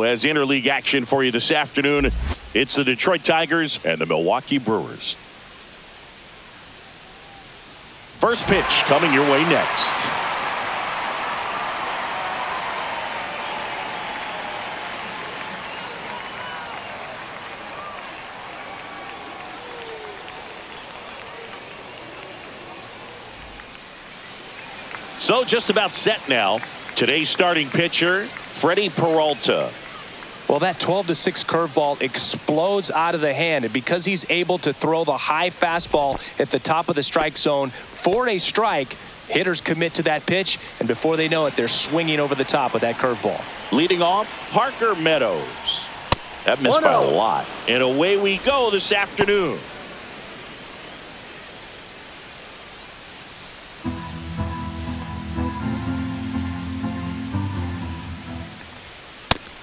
has interleague action for you this afternoon. It's the Detroit Tigers and the Milwaukee Brewers. First pitch coming your way next. So just about set now. Today's starting pitcher, Freddie Peralta. Well, that 12-6 curveball explodes out of the hand, and because he's able to throw the high fastball at the top of the strike zone for a strike, hitters commit to that pitch, and before they know it, they're swinging over the top of that curveball. Leading off, Parker Meadows. That missed by a lot. And away we go this afternoon.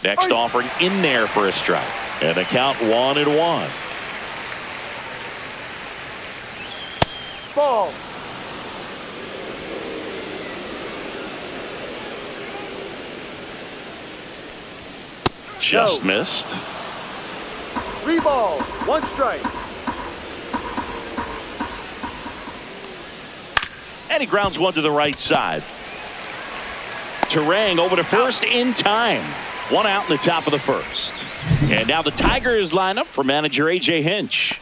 Next offering in there for a strike. And the count 1-1. Ball. Just missed. 3 balls, 1 strike. And he grounds one to the right side. Terang over to first in time. 1 out in the top of the first. And now the Tigers line up for manager A.J. Hinch.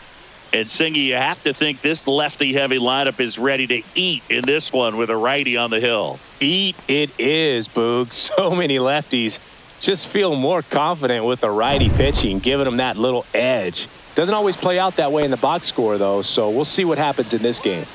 And Singy, you have to think this lefty-heavy lineup is ready to eat in this one with a righty on the hill. Eat it is, Boog. So many lefties just feel more confident with a righty pitching, giving them that little edge. Doesn't always play out that way in the box score, though, so we'll see what happens in this game.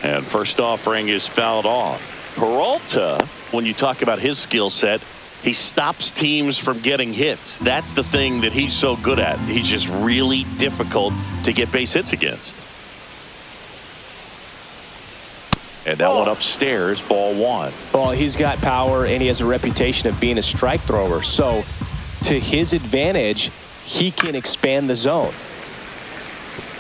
And first offering is fouled off. Peralta, when you talk about his skill set, he stops teams from getting hits. That's the thing that he's so good at. He's just really difficult to get base hits against. And that one upstairs, ball 1. Well, he's got power and he has a reputation of being a strike thrower. So to his advantage, he can expand the zone.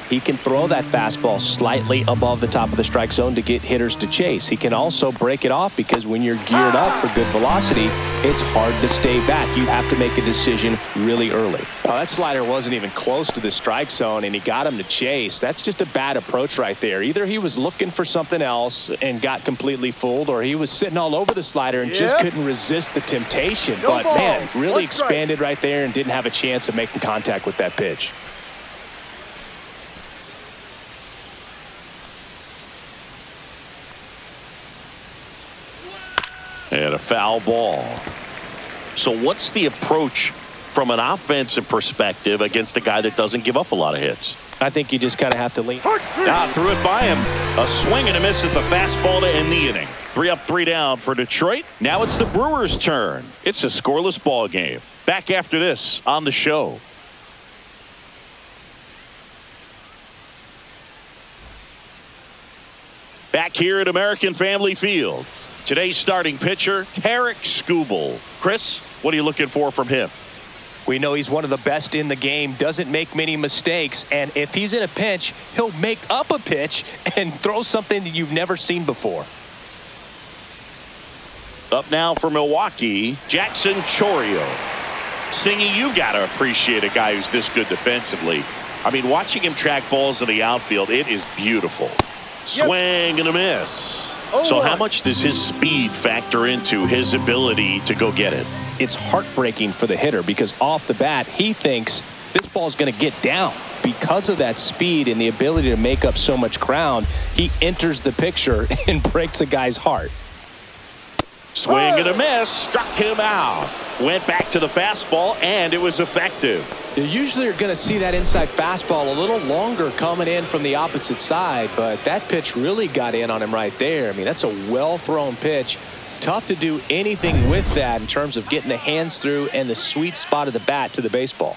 He can throw that fastball slightly above the top of the strike zone to get hitters to chase. He can also break it off because when you're geared up for good velocity, it's hard to stay back. You have to make a decision really early. Well, that slider wasn't even close to the strike zone, and he got him to chase. That's just a bad approach right there. Either he was looking for something else and got completely fooled, or he was sitting all over the slider and just couldn't resist the temptation. But, man, really expanded right there and didn't have a chance of making contact with that pitch. And a foul ball. So what's the approach from an offensive perspective against a guy that doesn't give up a lot of hits? I think you just kind of have to lean. Threw it by him. A swing and a miss at the fastball to end the inning. 3 up, 3 down for Detroit. Now it's the Brewers' turn. It's a scoreless ball game. Back after this on the show. Back here at American Family Field. Today's starting pitcher, Tarek Skubal. Chris, what are you looking for from him? We know he's one of the best in the game, doesn't make many mistakes, and if he's in a pinch, he'll make up a pitch and throw something that you've never seen before. Up now for Milwaukee, Jackson Chourio. Singy, you got to appreciate a guy who's this good defensively. I mean, watching him track balls in the outfield, it is beautiful. Swing and a miss. So how much does his speed factor into his ability to go get it? It's heartbreaking for the hitter because off the bat, he thinks this ball is going to get down. Because of that speed and the ability to make up so much ground, he enters the picture and breaks a guy's heart. Swing and a miss, struck him out. Went back to the fastball, and it was effective. You usually are going to see that inside fastball a little longer coming in from the opposite side, but that pitch really got in on him right there. I mean, that's a well-thrown pitch. Tough to do anything with that in terms of getting the hands through and the sweet spot of the bat to the baseball.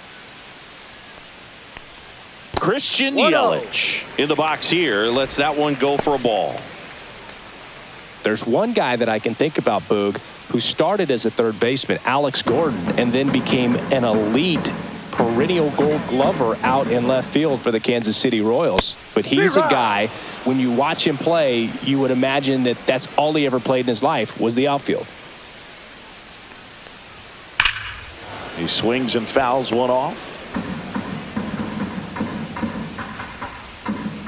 Christian Yelich in the box here lets that one go for a ball. There's one guy that I can think about, Boog, who started as a third baseman, Alex Gordon, and then became an elite perennial Gold Glover out in left field for the Kansas City Royals. But he's a guy, when you watch him play, you would imagine that that's all he ever played in his life was the outfield. He swings and fouls one off.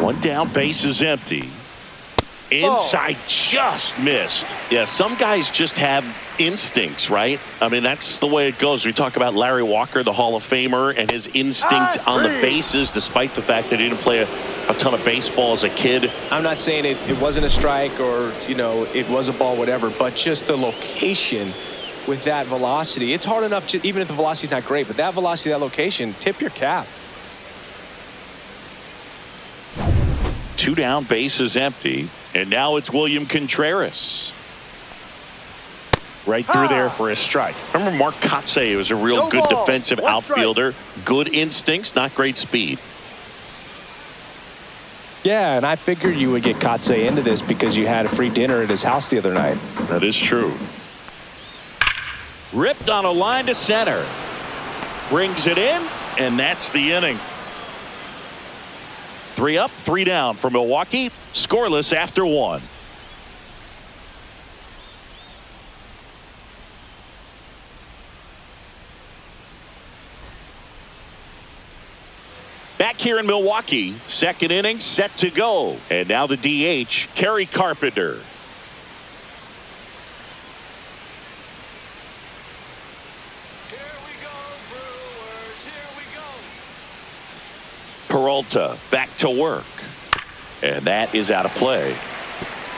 One down, base is empty. Inside, just missed. Yeah, some guys just have instincts, right? I mean, that's the way it goes. We talk about Larry Walker, the Hall of Famer, and his instinct on the bases, despite the fact that he didn't play a ton of baseball as a kid. I'm not saying it wasn't a strike or, you know, it was a ball, whatever, but just the location with that velocity. It's hard enough, even if the velocity's not great, but that velocity, that location, tip your cap. Two down, base is empty. And now it's William Contreras. Right through there for a strike. Remember Mark Kotsay was a real good defensive outfielder. Good instincts, not great speed. Yeah, and I figured you would get Kotsay into this because you had a free dinner at his house the other night. That is true. Ripped on a line to center. Brings it in, and that's the inning. 3 up, 3 down for Milwaukee. Scoreless after 1. Back here in Milwaukee, second inning set to go. And now the DH, Kerry Carpenter. Here we go, Brewers, here we go. Peralta back to work. And that is out of play.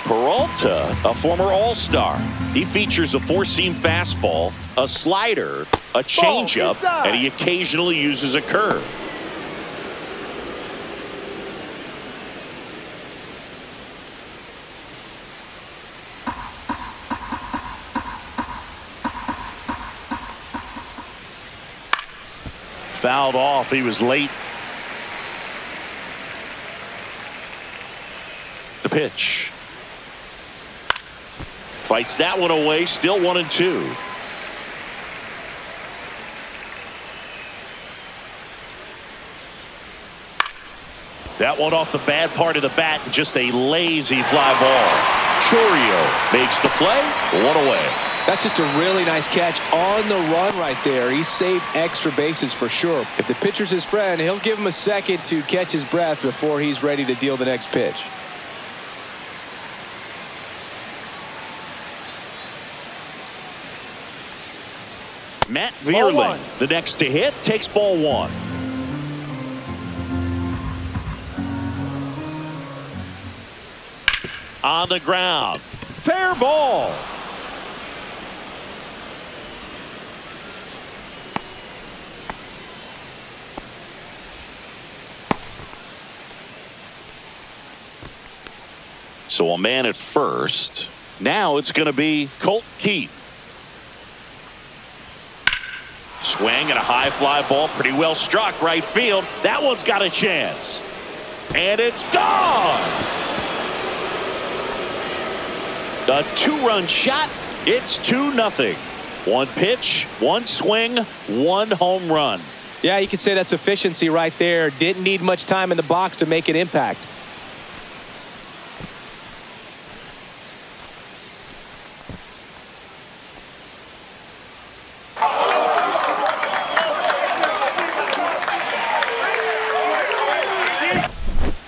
Peralta, a former All-Star. He features a four-seam fastball, a slider, a changeup, and he occasionally uses a curve. Fouled off. He was late. The pitch. Fights that one away. Still 1-2. That one off the bad part of the bat. Just a lazy fly ball. Chourio makes the play. 1 away. That's just a really nice catch on the run right there. He saved extra bases for sure. If the pitcher's his friend, he'll give him a second to catch his breath before he's ready to deal the next pitch. Matt Vierling, the next to hit, takes ball 1. On the ground. Fair ball. So a man at first. Now it's going to be Colt Keith. Swing and a high fly ball. Pretty well struck right field. That one's got a chance. And it's gone. A 2-run shot. It's 2-0. 1 pitch, 1 swing, 1 home run. Yeah, you could say that's efficiency right there. Didn't need much time in the box to make an impact.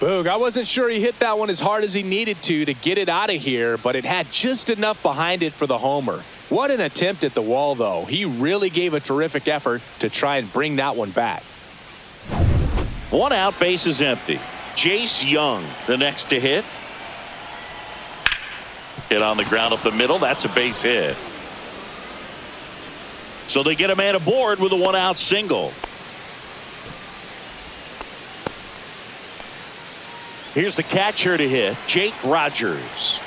Boog, I wasn't sure he hit that one as hard as he needed to get it out of here, but it had just enough behind it for the homer. What an attempt at the wall, though. He really gave a terrific effort to try and bring that one back. 1 out, base is empty. Jace Young, the next to hit. Hit on the ground up the middle. That's a base hit. So they get a man aboard with a 1-out single. Here's the catcher to hit, Jake Rogers.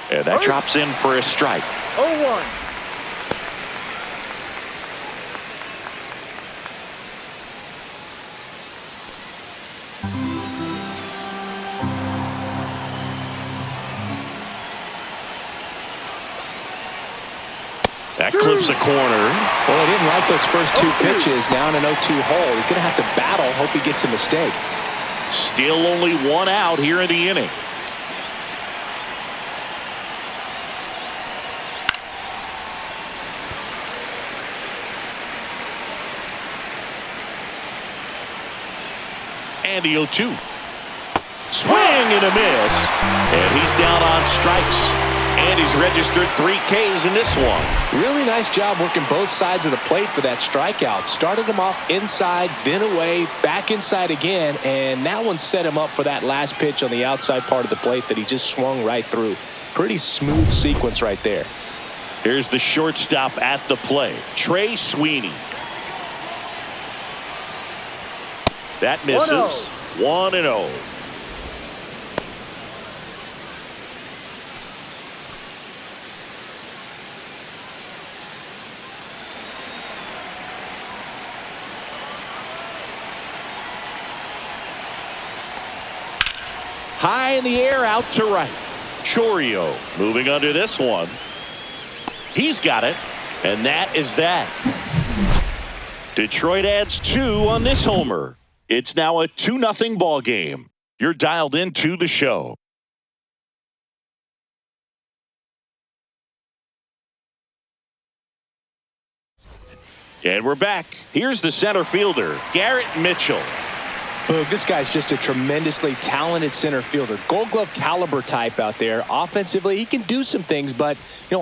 And that drops in for a strike. 0-1. That clips a corner. Well, he didn't like those first two pitches. Now in an 0-2 hole. He's going to have to battle. Hope he gets a mistake. Still only one out here in the inning. And the 0-2. Swing and a miss. And he's down on strikes. And he's registered 3 Ks in this one. Really nice job working both sides of the plate for that strikeout. Started him off inside, then away, back inside again. And that one set him up for that last pitch on the outside part of the plate that he just swung right through. Pretty smooth sequence right there. Here's the shortstop at the plate, Trey Sweeney. That misses. 1-0. High in the air, out to right. Chourio moving under this one. He's got it, and that is that. Detroit adds 2 on this homer. It's now a 2-0 ball game. You're dialed into the show. And we're back. Here's the center fielder, Garrett Mitchell. Boog, this guy's just a tremendously talented center fielder. Gold Glove caliber type out there. Offensively, he can do some things, but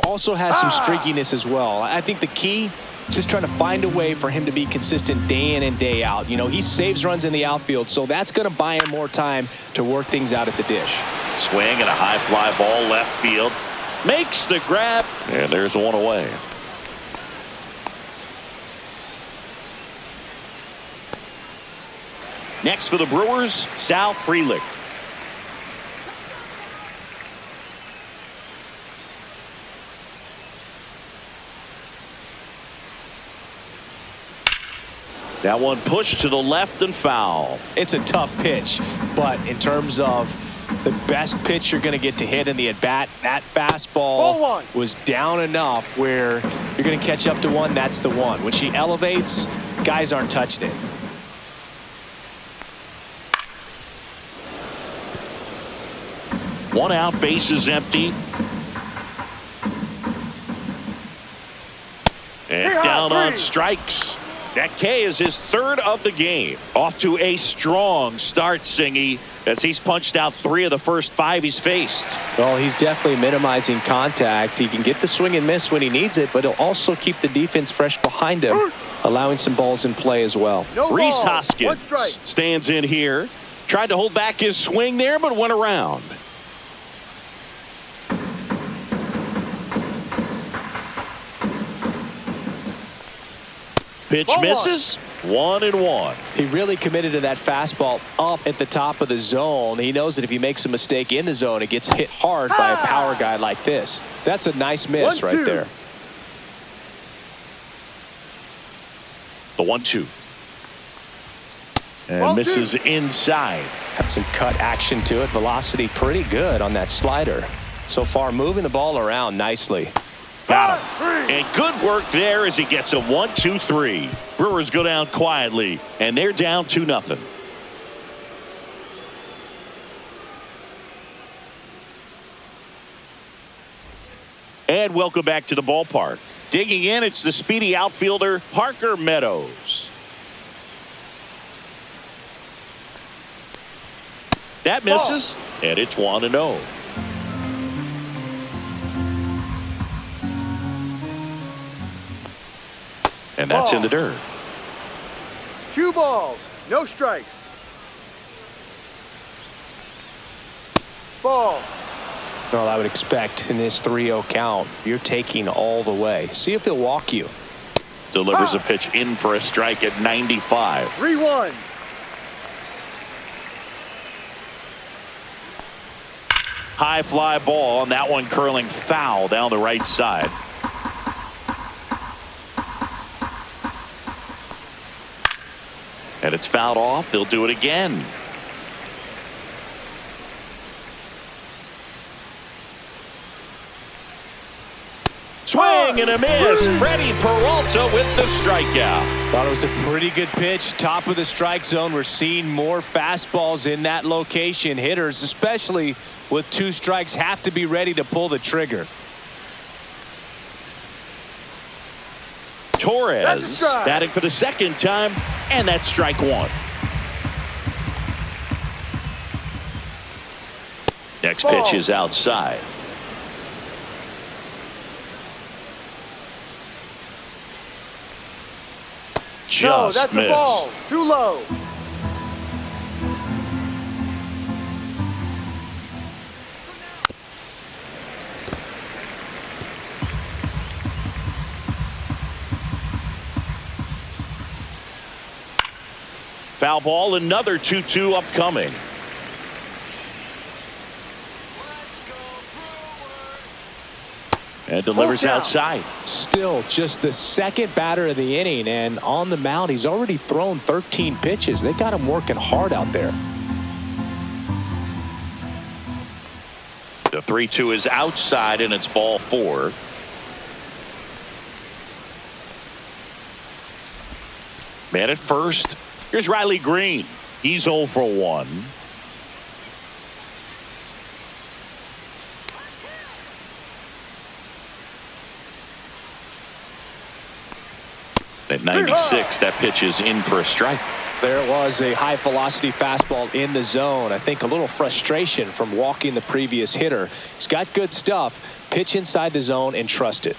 also has some streakiness as well. I think the key is just trying to find a way for him to be consistent day in and day out. He saves runs in the outfield, so that's going to buy him more time to work things out at the dish. Swing and a high fly ball left field. Makes the grab, and there's one away. Next for the Brewers, Sal Frelick. That one pushed to the left and foul. It's a tough pitch, but in terms of the best pitch you're going to get to hit in the at-bat, that fastball was down enough where you're going to catch up to one. That's the one. When she elevates, guys aren't touched it. One out, bases empty. And down on strikes. That K is his 3rd of the game. Off to a strong start, Singy, as he's punched out 3 of the first 5 he's faced. Well, he's definitely minimizing contact. He can get the swing and miss when he needs it, but he'll also keep the defense fresh behind him, allowing some balls in play as well. Rhys Hoskins stands in here. Tried to hold back his swing there, but went around. Pitch misses. 1-1. He really committed to that fastball up at the top of the zone. He knows that if he makes a mistake in the zone, it gets hit hard by a power guy like this. That's a nice miss right there. The 1-2. And misses inside. Had some cut action to it. Velocity pretty good on that slider. So far moving the ball around nicely. Got him. And good work there as he gets a 1-2-3. Brewers go down quietly, and they're down 2-0. And welcome back to the ballpark. Digging in, it's the speedy outfielder, Parker Meadows. That misses, and it's 1-0. And that's in the dirt. 2 balls, no strikes. Ball. Well, I would expect in this 3-0 count, you're taking all the way. See if he'll walk you. Delivers a pitch in for a strike at 95. 3-1. High fly ball, and that one curling foul down the right side. And it's fouled off. They'll do it again. Swing swing and a miss. Freddie Peralta with the strikeout. Thought it was a pretty good pitch. Top of the strike zone. We're seeing more fastballs in that location. Hitters, especially with 2 strikes, have to be ready to pull the trigger. Torres batting for the second time, and that's strike 1. Next pitch is outside. No, that's missed. a ball. Too low. Foul ball, another 2-2 upcoming. Let's go, Brewers. And delivers Full count. outside. Still just the second batter of the inning, and on the mound he's already thrown 13 pitches. They got him working hard out there. The 3-2 is outside, and it's ball 4. Man at first. Here's Riley Green. He's 0 for 1. At 96, that pitch is in for a strike. There was a high velocity fastball in the zone. I think a little frustration from walking the previous hitter. He's got good stuff. Pitch inside the zone and trust it.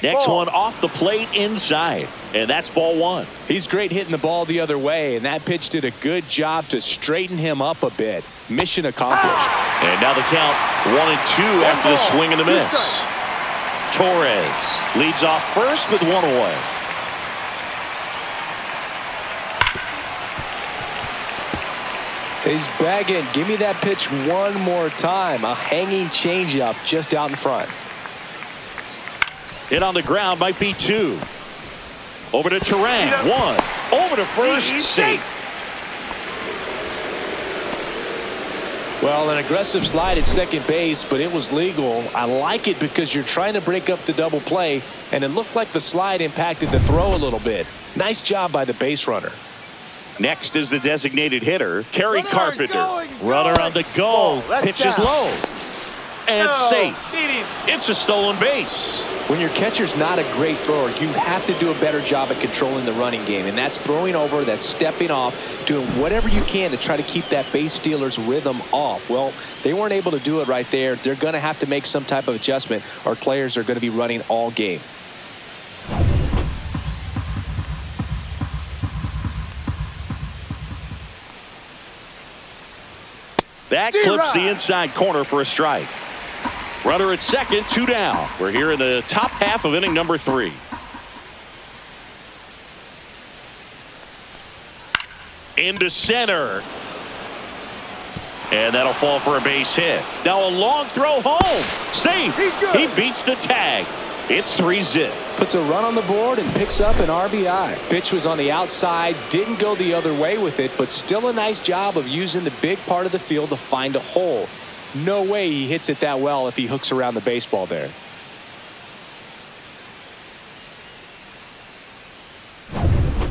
Next one off the plate inside, and that's ball 1. He's great hitting the ball the other way, and that pitch did a good job to straighten him up a bit. Mission accomplished. And now the count 1-2 after the swing and the miss. Torres leads off first with 1 away. He's begging, give me that pitch one more time. A hanging changeup just out in front. Hit on the ground, might be 2. Over to Terang, 1. Over to first, safe. Well, an aggressive slide at second base, but it was legal. I like it because you're trying to break up the double play, and it looked like the slide impacted the throw a little bit. Nice job by the base runner. Next is the designated hitter, Kerry Carpenter. He's Runner going. on the go. That's Pitch is down. low. And No, safe. beat him. It's a stolen base. When your catcher's not a great thrower, you have to do a better job at controlling the running game, and that's throwing over, that's stepping off, doing whatever you can to try to keep that base stealer's rhythm off. Well, they weren't able to do it right there. They're going to have to make some type of adjustment. Our players are going to be running all game. That clips the inside corner for a strike. Runner at second, 2 down. We're here in the top half of inning number 3. Into center. And that'll fall for a base hit. Now a long throw home. Safe. He beats the tag. It's 3-zip. Puts a run on the board and picks up an RBI. Pitch was on the outside, didn't go the other way with it, but still a nice job of using the big part of the field to find a hole. No way he hits it that well if he hooks around the baseball there.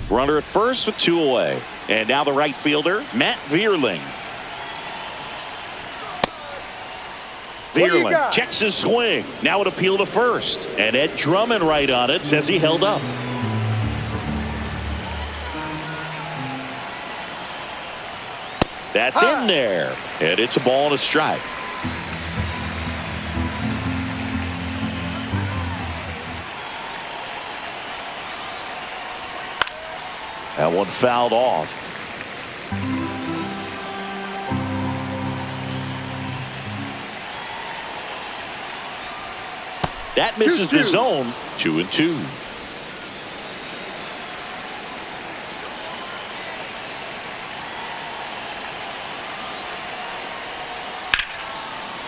Runner at first with 2 away. And now the right fielder, Matt Vierling. Vierling checks his swing. Now an appeal to first. And Ed Drummond right on it says he held up. That's in there. And it's a ball and a strike. That one fouled off. That misses the zone. 2-2.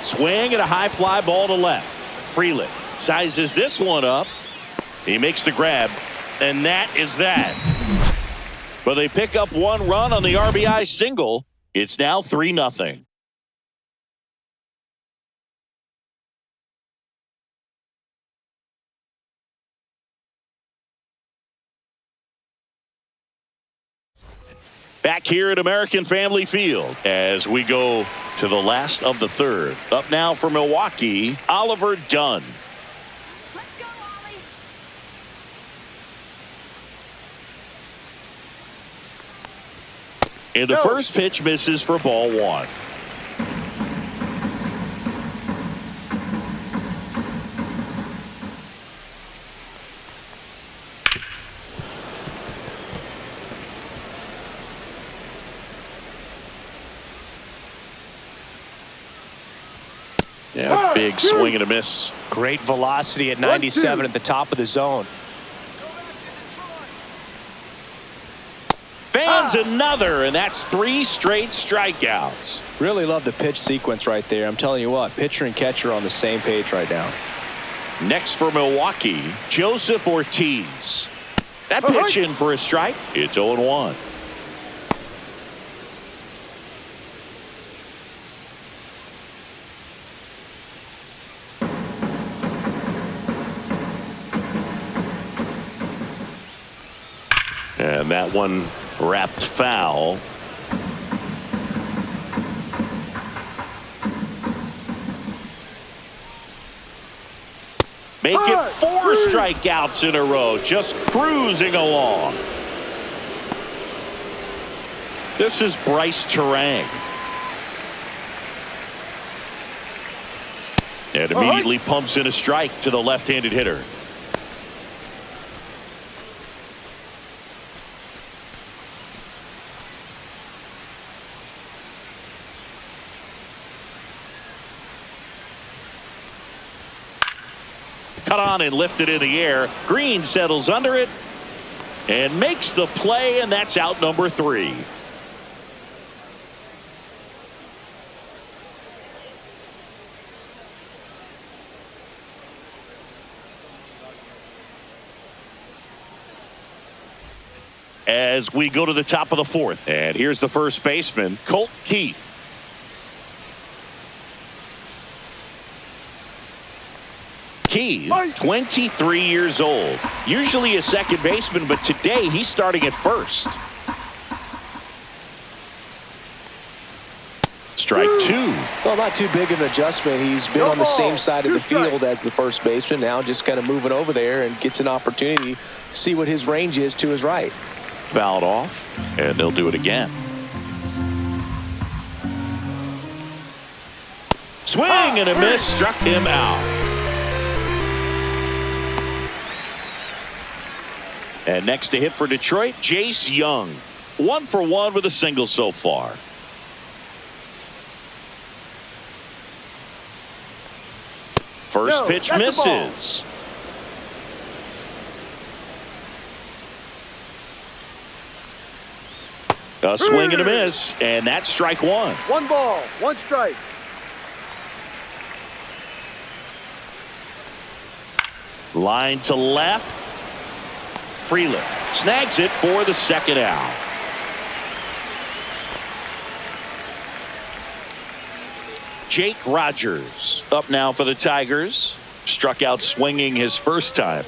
Swing and a high fly ball to left. Freeland sizes this one up. He makes the grab, and that is that. But they pick up 1 run on the RBI single. It's now 3-0. Back here at American Family Field as we go to the last of the third. Up now for Milwaukee, Oliver Dunn. Let's go, Ollie. And the first pitch misses for ball one. Yeah, big swing and a miss. Great velocity at 97 at the top of the zone. Fans another, and that's 3 straight strikeouts. Really love the pitch sequence right there. I'm telling you what, pitcher and catcher are on the same page right now. Next for Milwaukee, Joseph Ortiz. That pitch in for a strike. It's 0-1. And that one wrapped foul. Make it 4 strikeouts in a row, just cruising along. This is Bryce Terang. And immediately pumps in a strike to the left-handed hitter. Cut on and lifted in the air. Green settles under it and makes the play, and that's out number 3. As we go to the top of the 4th, and here's the first baseman, Colt Keith. Keith, 23 years old, usually a second baseman, but today he's starting at first. Strike 2. Well, not too big of an adjustment. He's been on the same side of the field as the first baseman. Now just kind of moving over there and gets an opportunity to see what his range is to his right. Fouled off, and they'll do it again. Swing and a miss, struck him out. And next to hit for Detroit, Jace Young. 1 for 1 with a single so far. First pitch misses. A swing and a miss, and that's strike 1. 1 ball, 1 strike. Line to left. Freeland snags it for the second out. Jake Rogers up now for the Tigers. Struck out swinging his first time.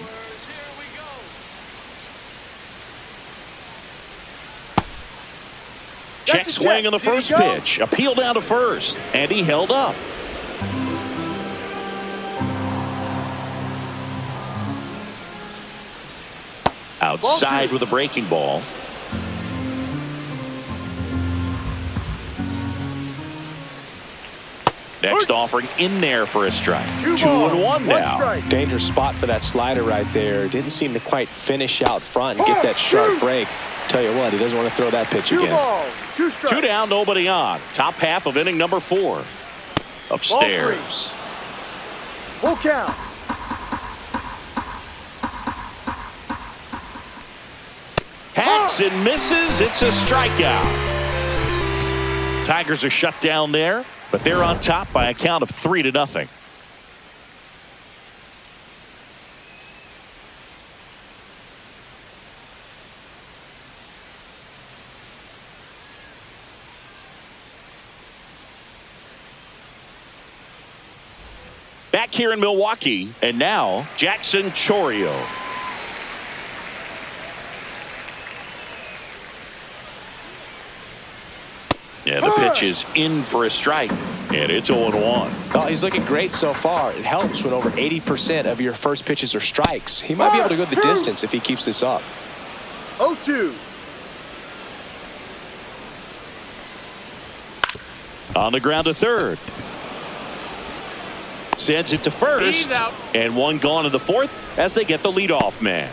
Check swing on the first pitch. Appeal down to first, and he held up. Outside with a breaking ball. Next offering in there for a strike. 2-1 now. Dangerous spot for that slider right there. Didn't seem to quite finish out front and get that sharp break. Tell you what, he doesn't want to throw that pitch again. 2 down, nobody on. Top half of inning number 4. Upstairs. Full count. Hacks and misses. It's a strikeout. Tigers are shut down there, but they're on top by a count of 3-0. Back here in Milwaukee, and now Jackson Chourio. And the pitch is in for a strike. And it's 0-1. Oh, he's looking great so far. It helps when over 80% of your first pitches are strikes. He might be able to go the distance if he keeps this up. 0-2. On the ground to third. Sends it to first. He's out. And one gone in the fourth as they get the leadoff man.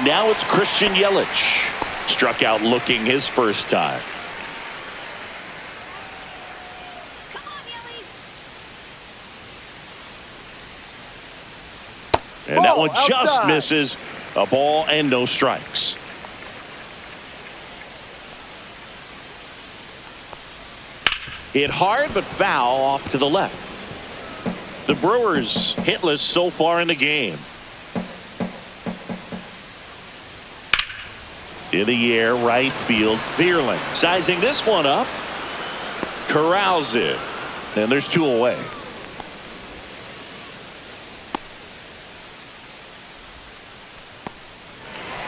Now it's Christian Yelich. Struck out looking his first time. Come on, Yellies. And that Ball one just outside. misses. A ball and no strikes. Hit hard but foul off to the left. The Brewers hitless so far in the game. In the air, right field. Bierling sizing this one up. Corrals it. And there's two away.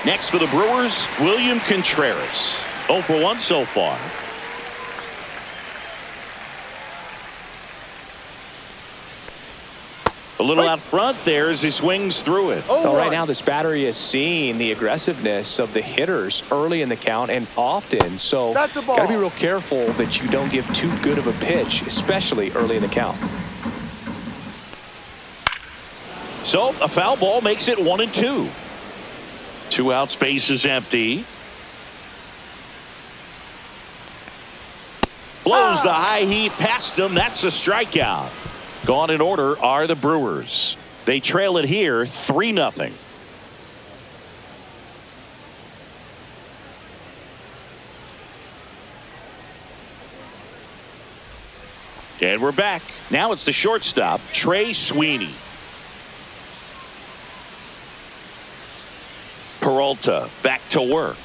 Next for the Brewers, William Contreras. 0 for 1 so far. A little out front there as he swings through it. Well, right now, this battery is seeing the aggressiveness of the hitters early in the count and often. So, That's a ball. got to be real careful that you don't give too good of a pitch, especially early in the count. So a foul ball makes it 1-2. 2 outs, base is empty. Blows the high heat past him. That's a strikeout. Gone in order are the Brewers. They trail it here 3-0. And we're back. Now it's the shortstop, Trey Sweeney. Peralta back to work.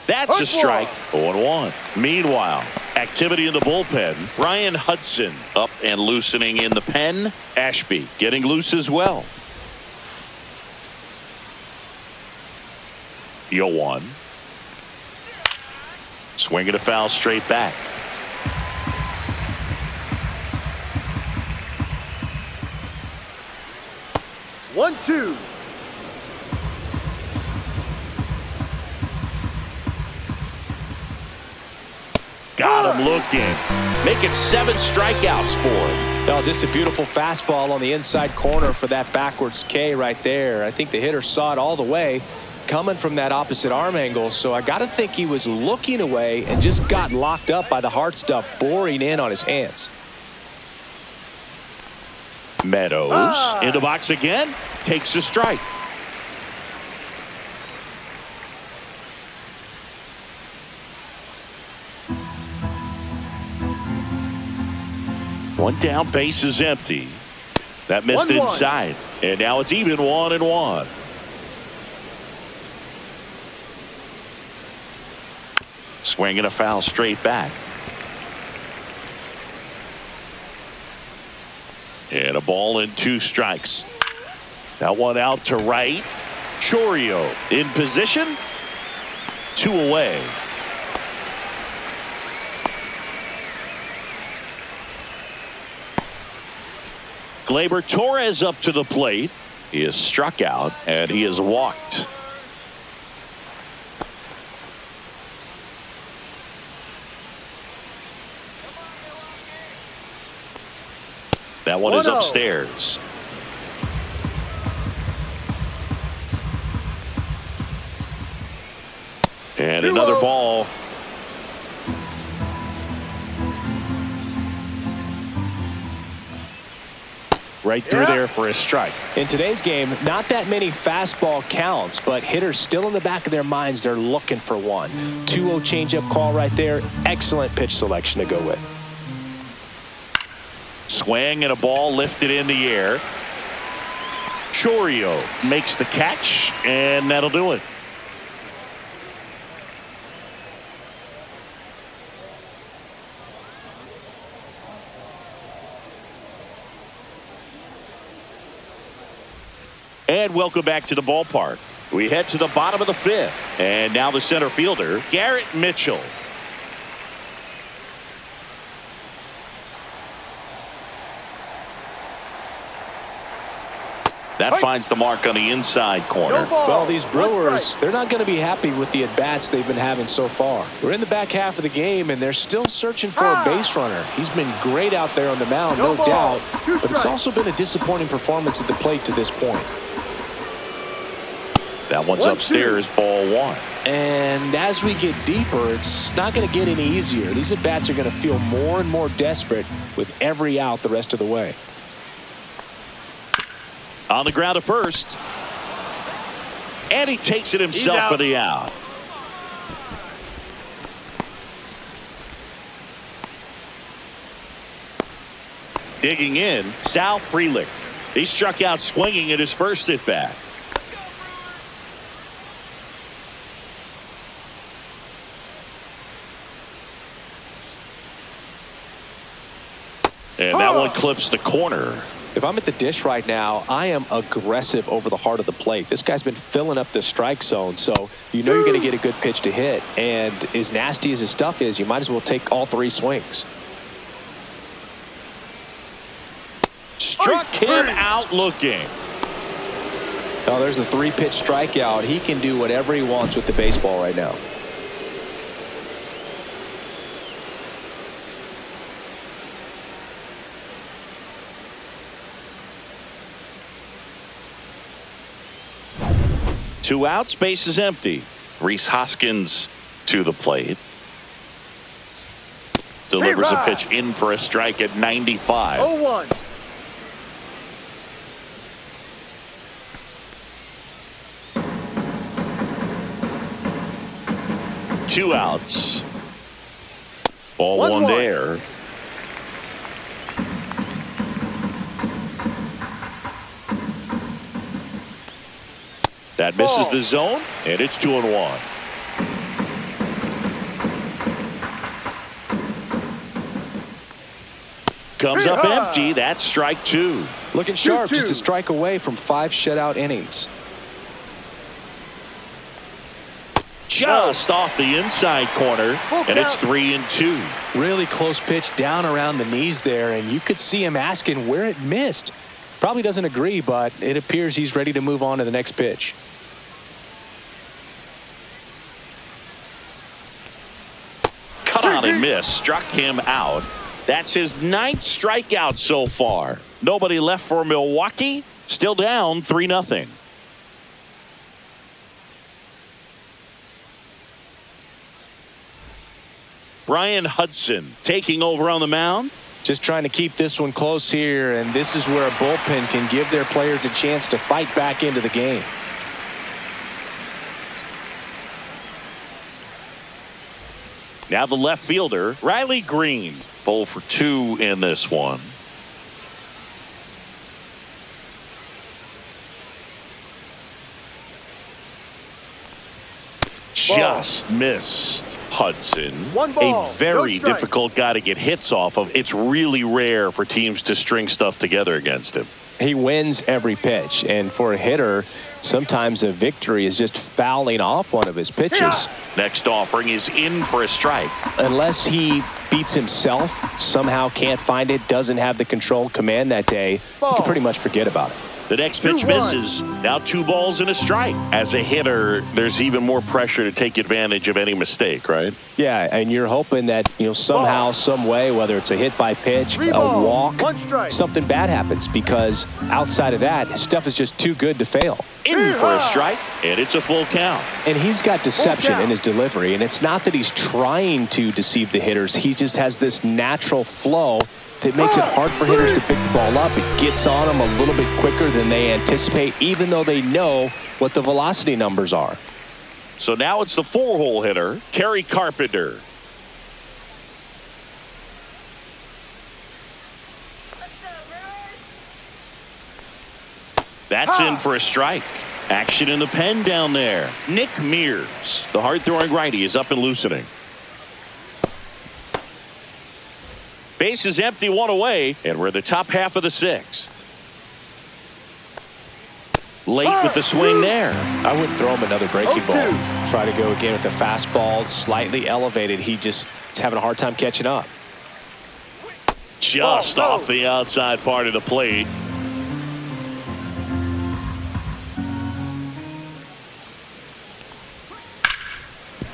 That's a strike. 0-1. Meanwhile, activity in the bullpen. Ryan Hudson up and loosening in the pen. Ashby getting loose as well. 0-1. Swinging a foul straight back. One, two. Got him looking. Make it 7 strikeouts for him. Oh, just a beautiful fastball on the inside corner for that backwards K right there. I think the hitter saw it all the way coming from that opposite arm angle. So I got to think he was looking away and just got locked up by the hard stuff boring in on his hands. Meadows in the box again. Takes a strike. One down, base is empty. That missed 1-1. inside. And now it's even 1-1. Swinging a foul straight back. And a ball and 2 strikes. That one out to right. Chourio in position. 2 away. Gleyber Torres up to the plate. He is struck out and he is walked. That one is 1-0. upstairs. And another ball. Right through there for a strike. In today's game, not that many fastball counts, but hitters still in the back of their minds, they're looking for one. 2-0 changeup call right there. Excellent pitch selection to go with. Swing and a ball lifted in the air. Chourio makes the catch, and that'll do it. And welcome back to the ballpark. We head to the bottom of the fifth. And now the center fielder, Garrett Mitchell. That finds the mark on the inside corner. Well, these Brewers, they're not going to be happy with the at-bats they've been having so far. We're in the back half of the game, and they're still searching for a base runner. He's been great out there on the mound, no doubt, but it's also been a disappointing performance at the plate to this point. That one's upstairs, ball one. And as we get deeper, it's not going to get any easier. These at-bats are going to feel more and more desperate with every out the rest of the way. On the ground to first. And he takes it himself for the out. Digging in, Sal Frelick. He struck out swinging at his first at bat. And that one clips the corner. If I'm at the dish right now, I am aggressive over the heart of the plate. This guy's been filling up the strike zone, so you know you're going to get a good pitch to hit. And as nasty as his stuff is, you might as well take all three swings. Struck him out looking. Oh, there's a 3-pitch strikeout. He can do whatever he wants with the baseball right now. Two outs, base is empty. Rhys Hoskins to the plate. Delivers a pitch in for a strike at 95. 0-1. Two outs. Ball one there. That misses the zone, and it's 2-1. Comes up empty. That's strike two. Looking sharp, just a strike away from 5 shutout innings. Just off the inside corner, and it's 3-2. Really close pitch down around the knees there, and you could see him asking where it missed. Probably doesn't agree, but it appears he's ready to move on to the next pitch. Cut on and miss. Struck him out. That's his 9th strikeout so far. Nobody left for Milwaukee. Still down 3-0. Brian Hudson taking over on the mound. Just trying to keep this one close here, and this is where a bullpen can give their players a chance to fight back into the game. Now the left fielder, Riley Green. 0 for 2 in this one. Just missed Hudson. A very difficult guy to get hits off of. It's really rare for teams to string stuff together against him. He wins every pitch, and for a hitter, sometimes a victory is just fouling off one of his pitches. Next offering is in for a strike. Unless he beats himself, somehow can't find it, doesn't have the control command that day, you can pretty much forget about it. The next pitch misses. Now 2 balls and a strike. As a hitter, there's even more pressure to take advantage of any mistake, right? Yeah, and you're hoping that, somehow, some way, whether it's a hit by pitch, a walk, something bad happens, because outside of that, his stuff is just too good to fail. In for a strike, and it's a full count. And he's got deception in his delivery, and it's not that he's trying to deceive the hitters. He just has this natural flow that makes it hard for hitters to pick the ball up. It gets on them a little bit quicker than they anticipate, even though they know what the velocity numbers are. So now it's the 4-hole hitter, Kerry Carpenter. That's in for a strike. Action in the pen down there. Nick Mears, the hard-throwing righty, is up and loosening. Base is empty, 1 away, and we're in the top half of the 6th. late with the swing there. I wouldn't throw him another breaking ball. 0-2. Try to go again with the fastball, slightly elevated. He just is having a hard time catching up. Just Oh, no. off the outside part of the plate.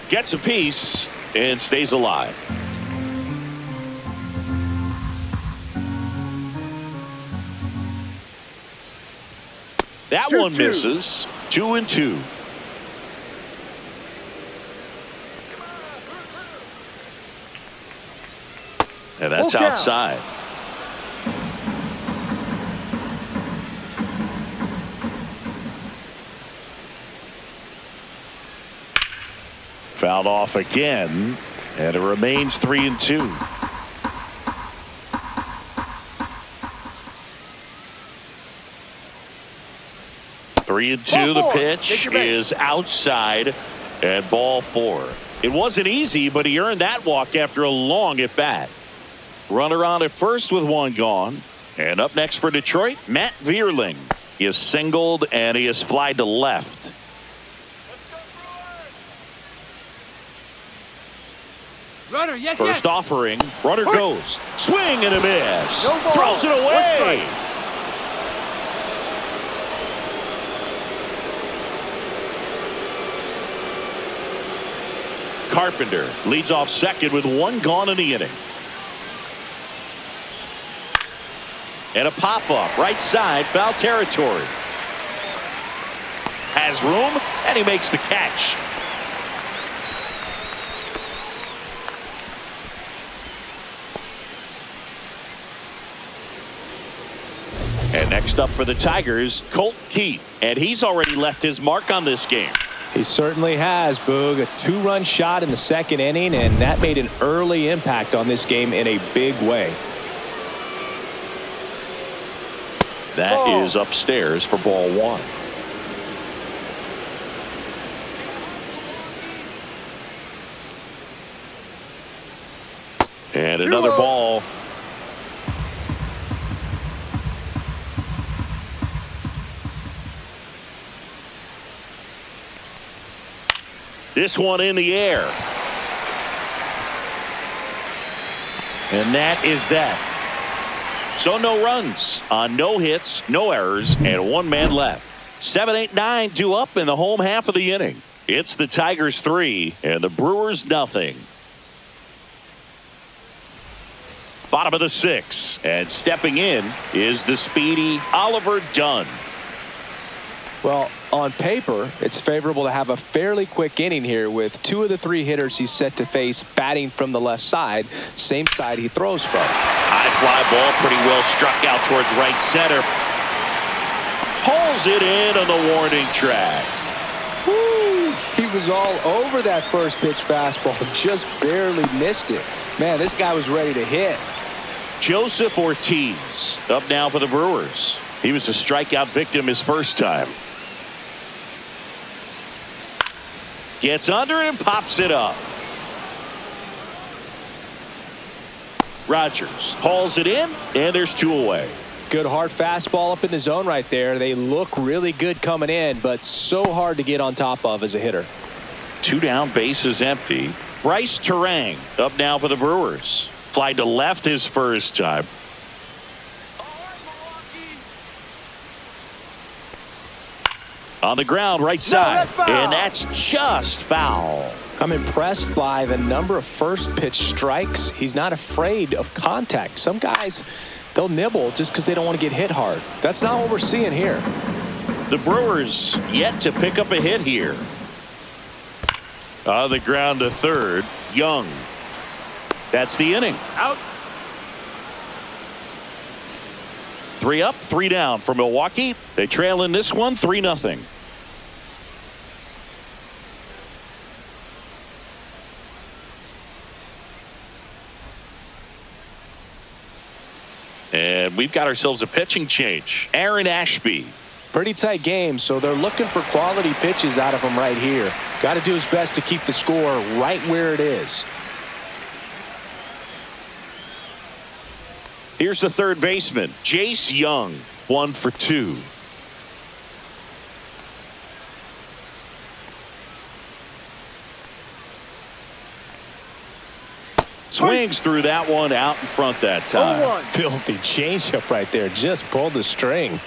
Gets a piece and stays alive. That 2-2. one misses. 2-2. And that's Full count. outside. Fouled off again, and it remains 3-2. Three and two. The Ball 4. pitch Take your base. is outside, and ball 4. It wasn't easy, but he earned that walk after a long at bat. Runner on at first with one gone, and up next for Detroit, Matt Vierling. He has singled and he has flied to left. Runner, yes, First offering, runner goes, swing and a miss, No ball. throws it One away. strike. Carpenter leads off second with one gone in the inning. And a pop-up right side, foul territory. Has room, and he makes the catch. And next up for the Tigers, Colt Keith. And he's already left his mark on this game. He certainly has, Boog. A 2-run shot in the second inning, and that made an early impact on this game in a big way. That is upstairs for ball 1. And another ball. This one in the air. And that is that. So no runs on no hits, no errors, and one man left. 7, 8, 9 due up in the home half of the inning. It's the Tigers 3 and the Brewers nothing. Bottom of the 6th, and stepping in is the speedy Oliver Dunn. Well, on paper, it's favorable to have a fairly quick inning here with 2 of the 3 hitters he's set to face batting from the left side, same side he throws from. High fly ball, pretty well struck out towards right center. Pulls it in on the warning track. Woo! He was all over that first pitch fastball, just barely missed it. Man, this guy was ready to hit. Joseph Ortiz up now for the Brewers. He was a strikeout victim his first time. Gets under it and pops it up. Rogers hauls it in, and there's 2 away. Good hard fastball up in the zone right there. They look really good coming in, but so hard to get on top of as a hitter. 2 down, bases empty. Bryce Terang up now for the Brewers. Fly to left his first time. On the ground, right side. that's foul. And that's just foul. I'm impressed by the number of first pitch strikes. He's not afraid of contact. Some guys, they'll nibble just because they don't want to get hit hard. That's not what we're seeing here. The Brewers yet to pick up a hit here. On the ground to third, Young. That's the inning. Out. 3 up, 3 down for Milwaukee. They trail in this one 3-0. And we've got ourselves a pitching change. Aaron Ashby. Pretty tight game, so they're looking for quality pitches out of him right here. Got to do his best to keep the score right where it is. Here's the third baseman, Jace Young, 1 for 2. Swings through that one out in front that time. 0-1. Filthy changeup right there. Just pulled the string.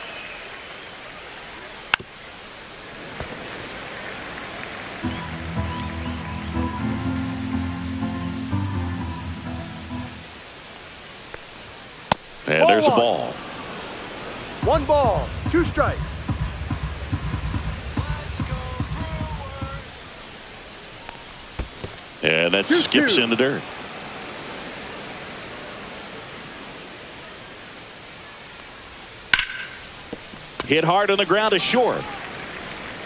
And there's a ball. 1 ball, 2 strikes. Let's go Brewers. And that 2-2. skips in the dirt. Hit hard on the ground is short.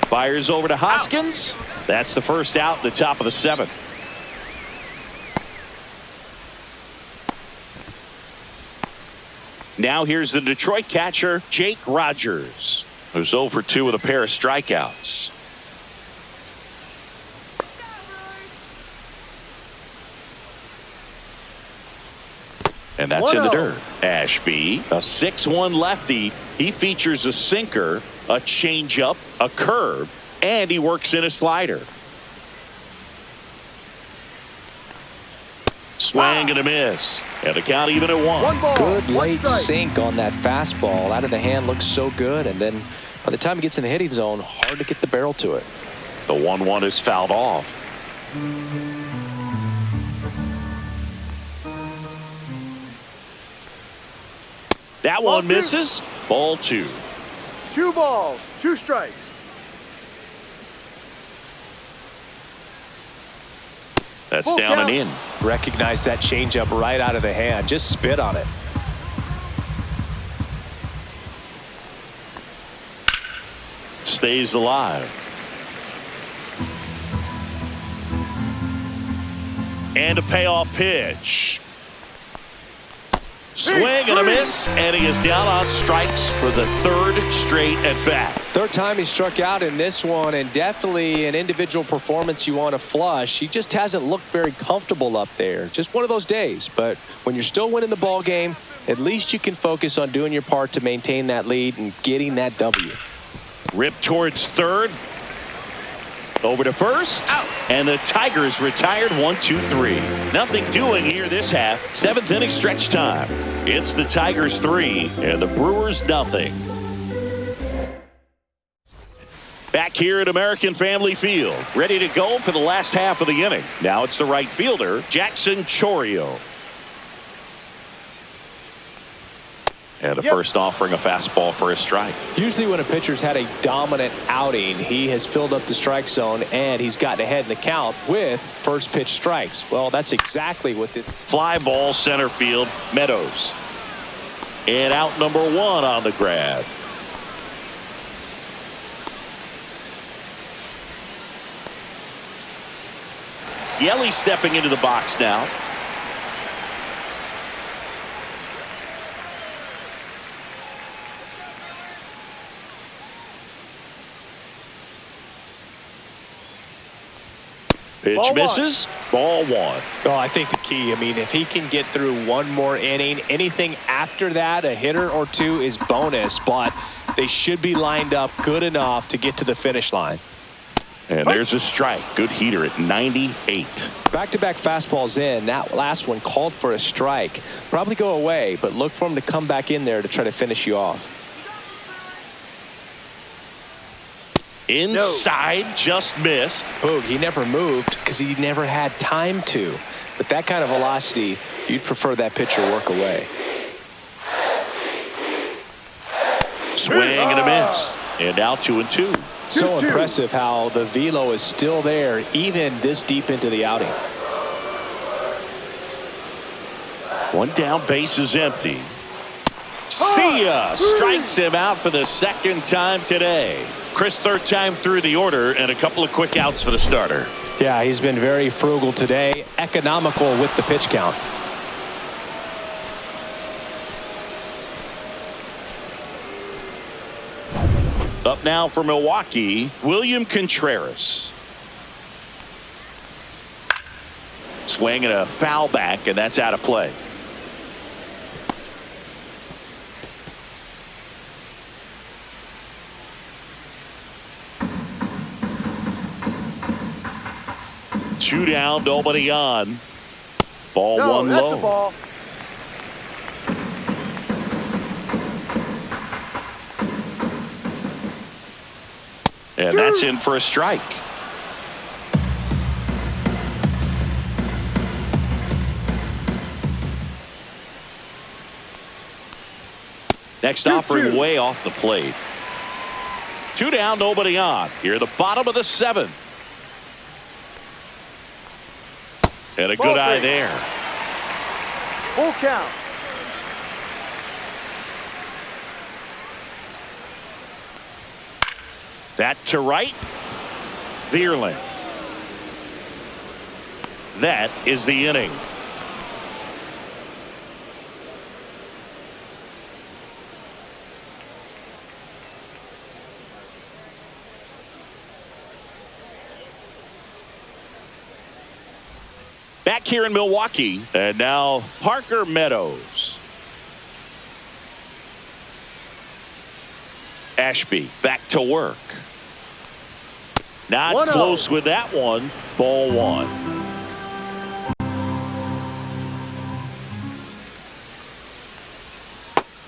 Fires over to Hoskins. That's the first out in the top of the 7th. Now here's the Detroit catcher, Jake Rogers, who's 0 for 2 with a pair of strikeouts. And that's in the 1-0. dirt. Ashby, a 6-1 lefty. He features a sinker, a changeup, a curve, and he works in a slider. Swing and a miss. And the count even at 1. 1 ball, Good 1 late strike. sink on that fastball. Out of the hand looks so good. And then by the time it gets in the hitting zone, hard to get the barrel to it. The 1-1 is fouled off. That Ball one 2. misses. Ball 2. 2 balls, 2 strikes. That's Full down count. and in. Recognize that changeup right out of the hand. Just spit on it. Stays alive. And a payoff pitch. Swing and a miss, and he is down on strikes for the 3rd straight at bat. Third time he struck out in this one, and definitely an individual performance you want to flush. He just hasn't looked very comfortable up there. Just one of those days. But when you're still winning the ball game, at least you can focus on doing your part to maintain that lead and getting that W. Ripped towards third. Over to first. Out. And the Tigers retired 1-2-3. Nothing doing here this half. 7th inning stretch time. It's the Tigers 3 and the Brewers nothing. Back here at American Family Field. Ready to go for the last half of the inning. Now it's the right fielder, Jackson Chourio. And the first offering a fastball for a strike. Usually when a pitcher's had a dominant outing, he has filled up the strike zone and he's gotten ahead in the count with first pitch strikes. Well, that's exactly what this. Fly ball center field, Meadows. And out number 1 on the grab. Yelly stepping into the box now. Pitch Ball misses. Ball 1. Oh, I think the key, I mean, if he can get through one more inning, anything after that, a hitter or 2 is bonus, but they should be lined up good enough to get to the finish line. And there's a strike. Good heater at 98. Back-to-back fastballs in. That last one called for a strike. Probably go away, but look for him to come back in there to try to finish you off. Inside, just missed. Boog, he never moved because he never had time to. But that kind of velocity, you'd prefer that pitcher work away. Swing and a miss. And now 2-2. So 2-2. impressive how the velo is still there even this deep into the outing. One down, base is empty. See ya! Strikes him out for the 2nd time today. Chris, 3rd time through the order, and a couple of quick outs for the starter. Yeah, he's been very frugal today, economical with the pitch count. Up now for Milwaukee, William Contreras. Swing and a foul back, and that's out of play. Two down, nobody on. Ball No, one that's low. a ball. And that's in for a strike. Next offering way off the plate. 2 down, nobody on. Here, the bottom of the 7th. And a good eye there. Full count. That to right. Vierling. That is the inning. Back here in Milwaukee, and now Parker Meadows. Ashby back to work. Not 1-0. close with that one. Ball one.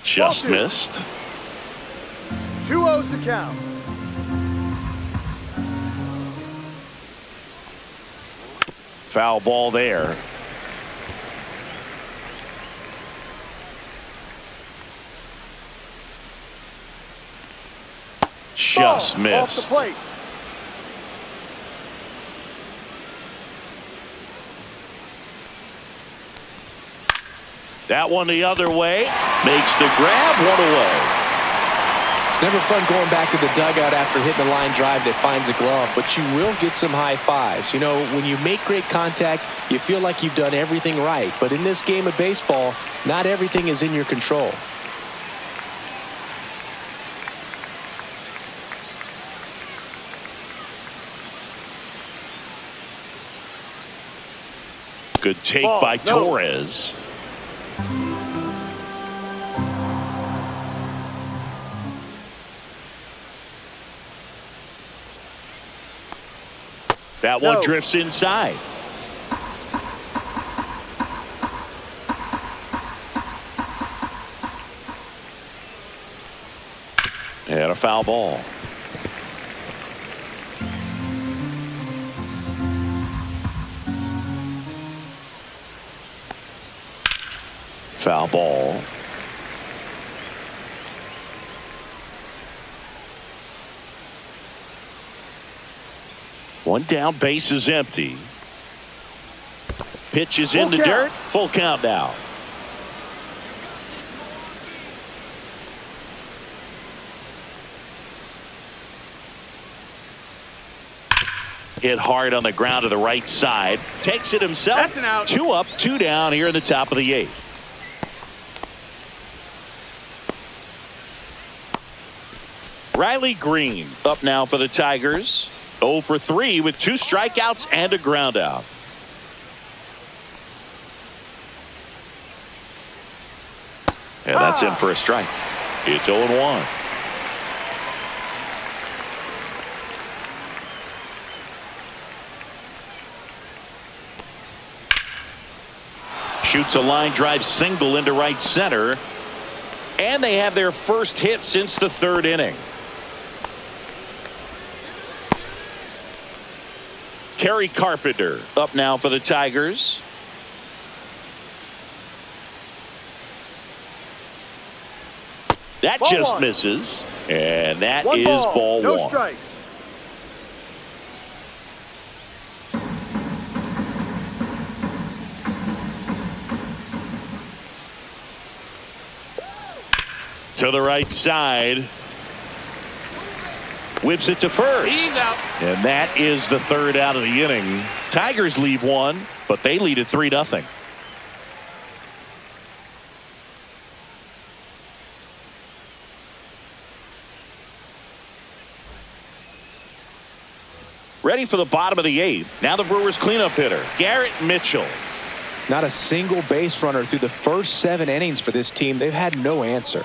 Just missed. 2-0's the count. Foul ball there. Just missed. Off the plate. That one the other way. Makes the grab, one away. It's never fun going back to the dugout after hitting a line drive that finds a glove, but you will get some high fives. You know, when you make great contact, you feel like you've done everything right. But in this game of baseball, not everything is in your control. Good take Ball, by no. Torres. That one No. drifts inside. And a foul ball. Foul ball. One down, base is empty. Pitch is in the dirt. Full count now. Hit hard on the ground to the right side. Takes it himself. That's an out. 2 up, 2 down here in the top of the 8th. Riley Green up now for the Tigers. 0 for 3 with 2 strikeouts and a ground out. And that's in for a strike. It's 0-1. Shoots a line drive single into right center. And they have their first hit since the 3rd inning. Kerry Carpenter up now for the Tigers. That Ball just one. misses. And that One is ball, ball no one. strikes. To the right side. Whips it to first. He's out. And that is the 3rd out of the inning. Tigers leave one, but they lead at 3-0. Ready for the bottom of the 8th. Now the Brewers cleanup hitter, Garrett Mitchell. Not a single base runner through the first 7 innings for this team. They've had no answer.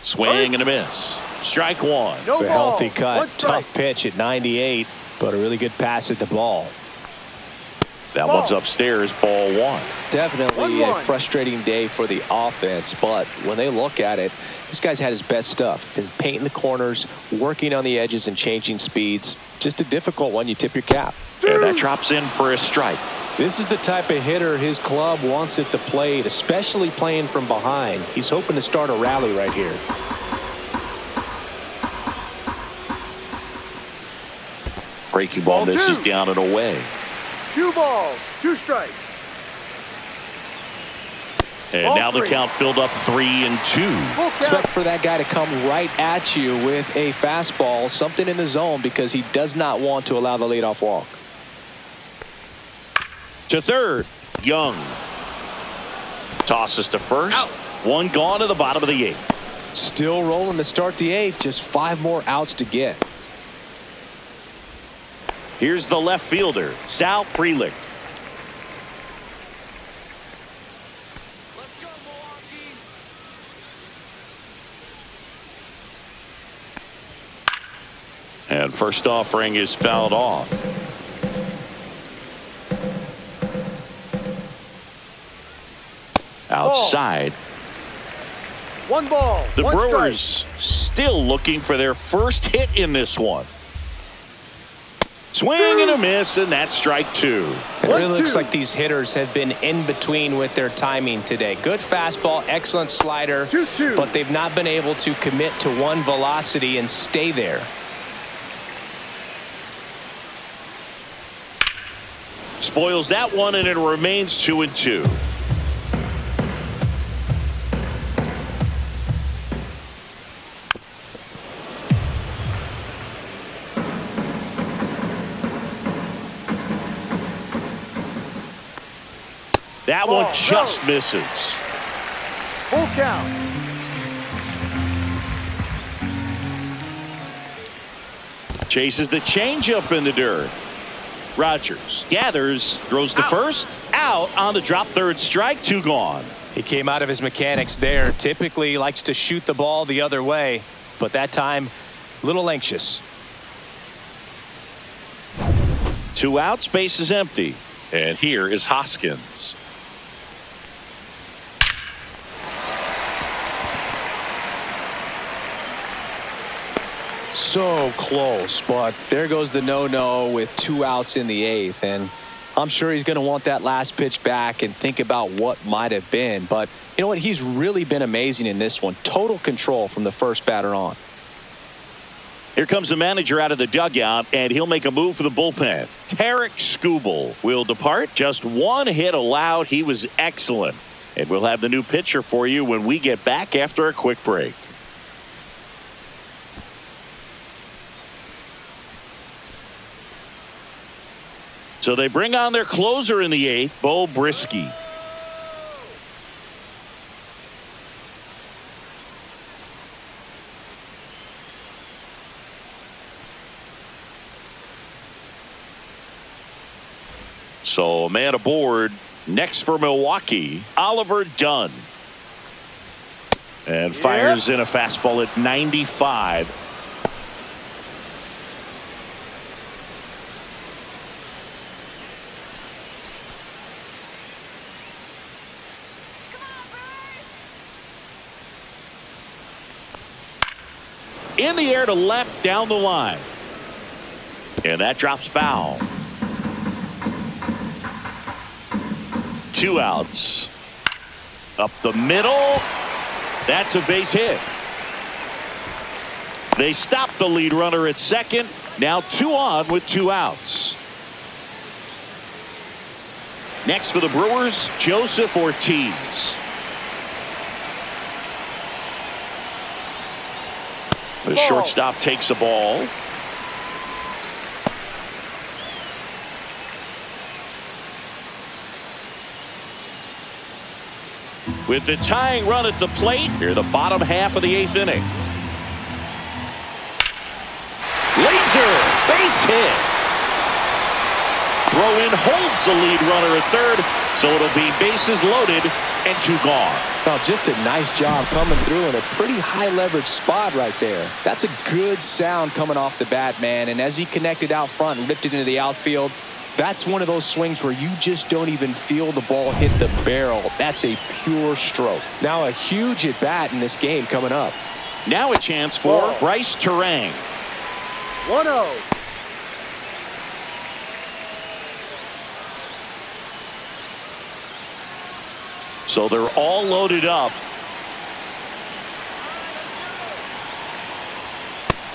Swing and a miss. Strike one. No A ball. healthy cut. One strike. Tough pitch at 98, but a really good pass at the ball. That one's upstairs, ball one. Definitely a 1-1. frustrating day for the offense, but when they look at it, this guy's had his best stuff. His painting the corners, working on the edges and changing speeds. Just a difficult one. You tip your cap. And that drops in for a strike. This is the type of hitter his club wants at the plate, especially playing from behind. He's hoping to start a rally right here. Breaking ball Ball misses two. down and away. 2 balls, 2 strikes. And Ball now the three. count filled up 3-2. Full count. Expect for that guy to come right at you with a fastball, something in the zone, because he does not want to allow the leadoff walk. To third, Young. Tosses to first. Out. One gone to the bottom of the 8th. Still rolling to start the 8th. Just 5 more outs to get. Here's the left fielder, Sal Frelick. Let's go, Milwaukee. And first offering is fouled off. Outside. 1 ball, The 1 Brewers still looking for their first hit in this one. Swing and a miss, and that's strike 2. It really 1-2. looks like these hitters have been in between with their timing today. Good fastball, excellent slider, 2-2. but they've not been able to commit to one velocity and stay there. Spoils that one, and it remains 2-2. That one Ball, just no. misses. Full count. Chases the changeup in the dirt. Rogers gathers, throws to first, out on the drop, third strike, 2 gone. He came out of his mechanics there. Typically likes to shoot the ball the other way, but that time a little anxious. 2 outs, base is empty. And here is Hoskins. So close, but there goes the no-no with 2 outs in the 8th, and I'm sure he's going to want that last pitch back and think about what might have been. But you know what? He's really been amazing in this one. Total control from the first batter on. Here comes the manager out of the dugout, and he'll make a move for the bullpen. Tarek Skubal will depart. Just 1 hit allowed. He was excellent. And we'll have the new pitcher for you when we get back after a quick break. So they bring on their closer in the 8th, Bo Brisky. So a man aboard. Next for Milwaukee, Oliver Dunn. And fires in a fastball at 95. In the air to left, down the line. And that drops foul. 2 outs. Up the middle. That's a base hit. They stop the lead runner at second. Now 2 on with 2 outs. Next for the Brewers, Joseph Ortiz. The shortstop takes a ball. With the tying run at the plate, here the bottom half of the 8th inning. Laser, base hit. Throw in holds the lead runner at third, so it'll be bases loaded and 2 gone. Oh, just a nice job coming through in a pretty high leverage spot right there. That's a good sound coming off the bat, man. And as he connected out front and ripped it into the outfield, That's one of those swings where you just don't even feel the ball hit the barrel. That's a pure stroke. Now a huge at bat in this game coming up. Now a chance for Ball. Bryce Terang. 1-0. So they're all loaded up.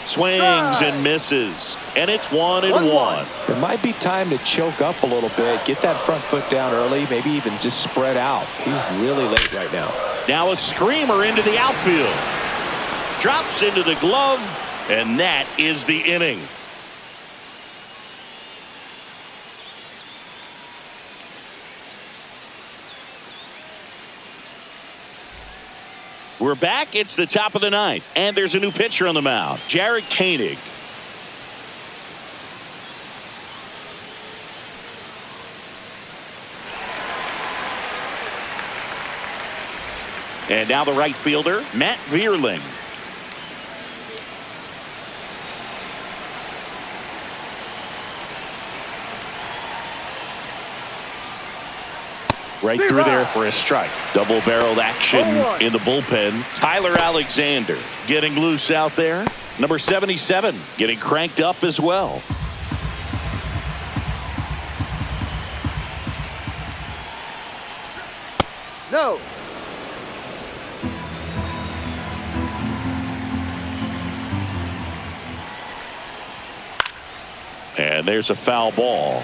Swings and misses, and it's 1-1. It might be time to choke up a little bit, get that front foot down early, maybe even just spread out. He's really late right now. Now a screamer into the outfield. Drops into the glove, and that is the inning. We're back. It's the top of the ninth, and there's a new pitcher on the mound, Jared Koenig. And now the right fielder, Matt Vierling. Right through there for a strike. Double-barreled action in the bullpen. Tyler Alexander getting loose out there. Number 77 getting cranked up as well. No. And there's a foul ball.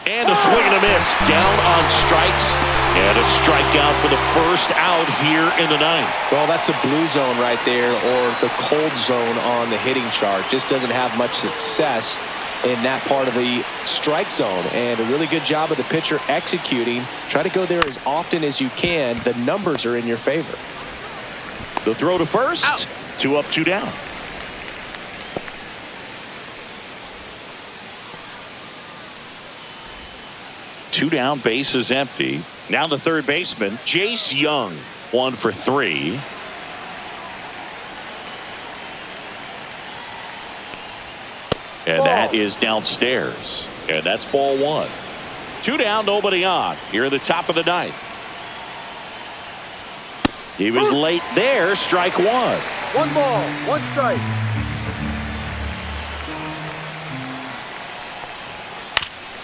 And a swing and a miss. Down on strikes. And a strikeout for the first out here in the ninth. Well, that's a blue zone right there, or the cold zone on the hitting chart. Just doesn't have much success in that part of the strike zone. And a really good job of the pitcher executing. Try to go there as often as you can. The numbers are in your favor. The throw to first. Out. 2 up, 2 down. Two down, base is empty. Now the third baseman, Jace Young, 1 for 3. And that is downstairs. And that's ball 1. 2 down, nobody on. Here at the top of the ninth. He was late there, strike 1. 1 ball, 1 strike.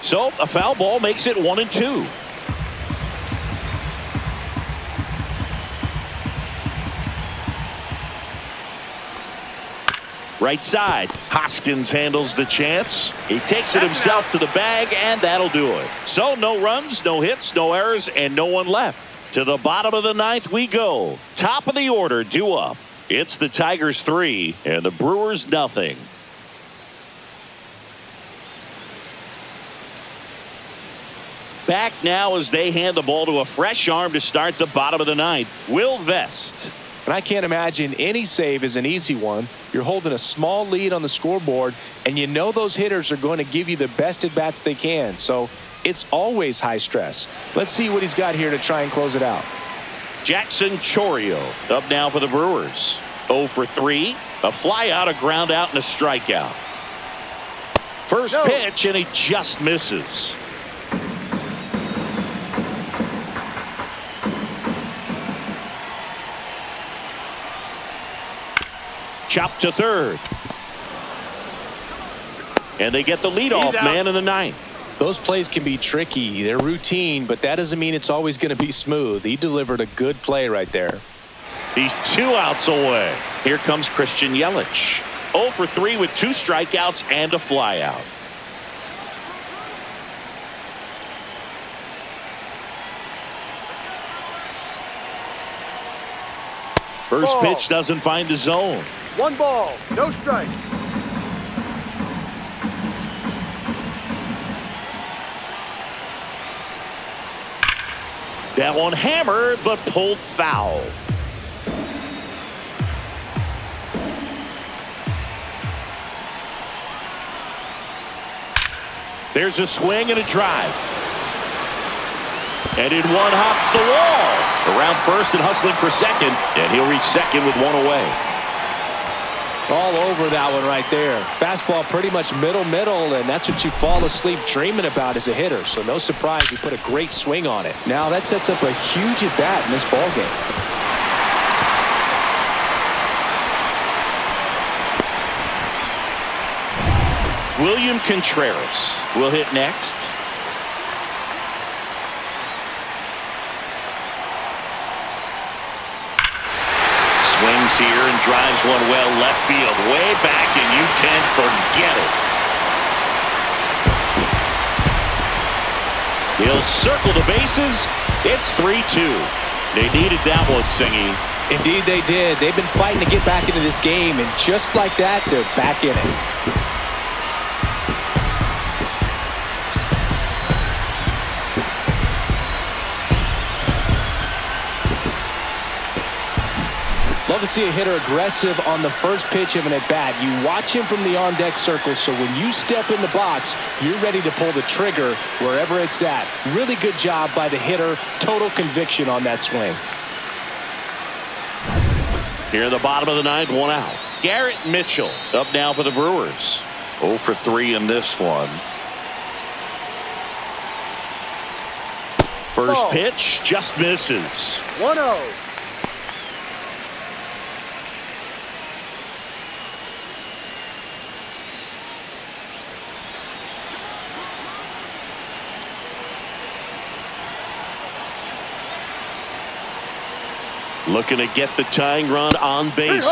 So a foul ball makes it 1-2. Right side, Hoskins handles the chance. He takes it himself to the bag, and that'll do it. So no runs, no hits, no errors, and no one left. To the bottom of the ninth we go. Top of the order, due up. It's the Tigers 3 and the Brewers nothing. Back now as they hand the ball to a fresh arm to start the bottom of the ninth. Will Vest. And I can't imagine any save is an easy one. You're holding a small lead on the scoreboard, and you know those hitters are going to give you the best at bats they can. So it's always high stress. Let's see what he's got here to try and close it out. Jackson Chorio up now for the Brewers. 0 for 3. A fly out, a ground out, and a strikeout. First pitch, and he just misses. Chop to third. And they get the leadoff man in the ninth. Those plays can be tricky. They're routine, but that doesn't mean it's always going to be smooth. He delivered a good play right there. He's 2 outs away. Here comes Christian Yelich. 0 for 3 with 2 strikeouts and a flyout. First pitch doesn't find the zone. 1 ball, no strike. That one hammered, but pulled foul. There's a swing and a drive. And in one hops the wall. Around first and hustling for second. And he'll reach second with 1 away. All over that one right there. Fastball pretty much middle, and that's what you fall asleep dreaming about as a hitter. So no surprise, you put a great swing on it. Now that sets up a huge at-bat in this ballgame. William Contreras will hit next. Swings here and drives one well left field, way back, and you can forget it. He'll circle the bases. It's 3-2. They needed that one, Singy. Indeed they did. They've been fighting to get back into this game, and just like that, they're back in it. Love to see a hitter aggressive on the first pitch of an at-bat. You watch him from the on-deck circle, so when you step in the box, you're ready to pull the trigger wherever it's at. Really good job by the hitter. Total conviction on that swing. Here in the bottom of the ninth, one out. Garrett Mitchell up now for the Brewers. 0 for 3 in this one. First Ball. pitch just misses. 1-0. Looking to get the tying run on base.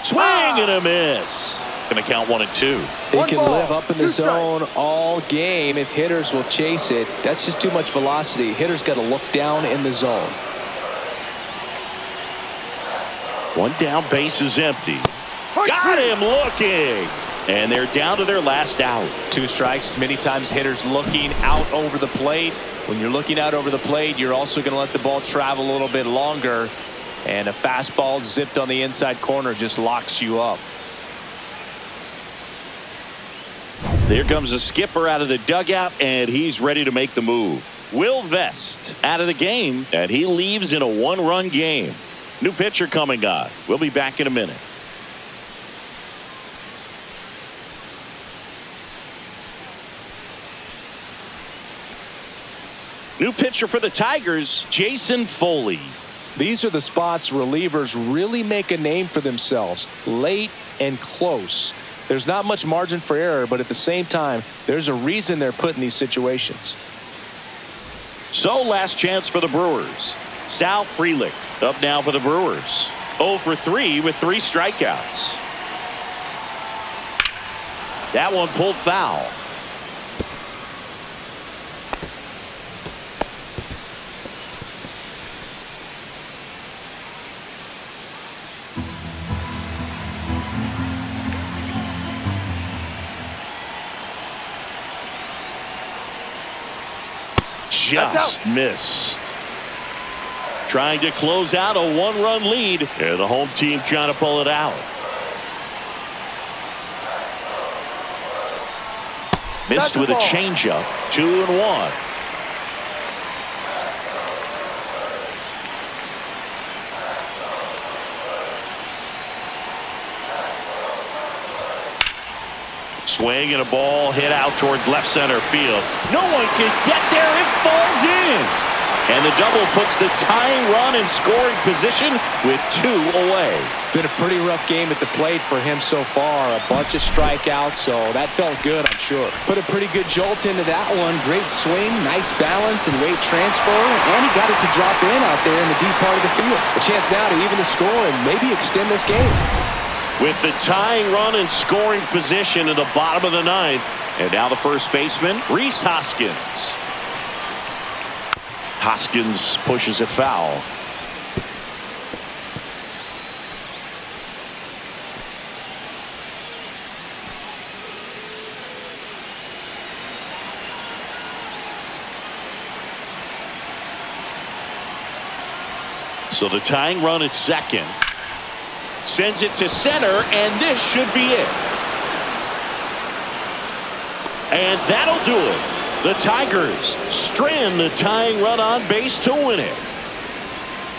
Swing and a miss. Going to count 1-2. They One can ball, live up in the 2 strikes. zone all game if hitters will chase it. That's just too much velocity. Hitters got to look down in the zone. One down, base is empty. Got him looking. And they're down to their last out. 2 strikes. Many times hitters looking out over the plate. When you're looking out over the plate, you're also going to let the ball travel a little bit longer. And a fastball zipped on the inside corner just locks you up. There comes the skipper out of the dugout, and he's ready to make the move. Will Vest out of the game, and he leaves in a 1-run game. New pitcher coming on. We'll be back in a minute. New pitcher for the Tigers, Jason Foley. These are the spots relievers really make a name for themselves. Late and close. There's not much margin for error, but at the same time, there's a reason they're put in these situations. So last chance for the Brewers. Sal Frelick up now for the Brewers. 0 for 3 with 3 strikeouts. That one pulled foul. Just missed. Trying to close out a 1-run lead, and the home team trying to pull it out. Missed with a changeup. 2-1. Swing and a ball hit out towards left center field. No one can get there. It falls in. And the double puts the tying run in scoring position with 2 away. Been a pretty rough game at the plate for him so far. A bunch of strikeouts, so that felt good, I'm sure. Put a pretty good jolt into that one. Great swing, nice balance and weight transfer, and he got it to drop in out there in the deep part of the field. A chance now to even the score and maybe extend this game. With the tying run in scoring position in the bottom of the ninth. And now the first baseman, Rhys Hoskins. Hoskins pushes it foul. So the tying run at second. Sends it to center, and this should be it. And that'll do it. The Tigers strand the tying run on base to win it.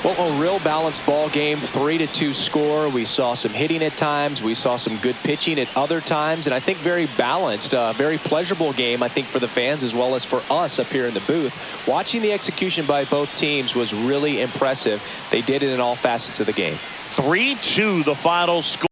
Well, a real balanced ball game, 3-2 score. We saw some hitting at times. We saw some good pitching at other times. And I think very balanced, very pleasurable game, I think, for the fans as well as for us up here in the booth. Watching the execution by both teams was really impressive. They did it in all facets of the game. 3-2 the final score.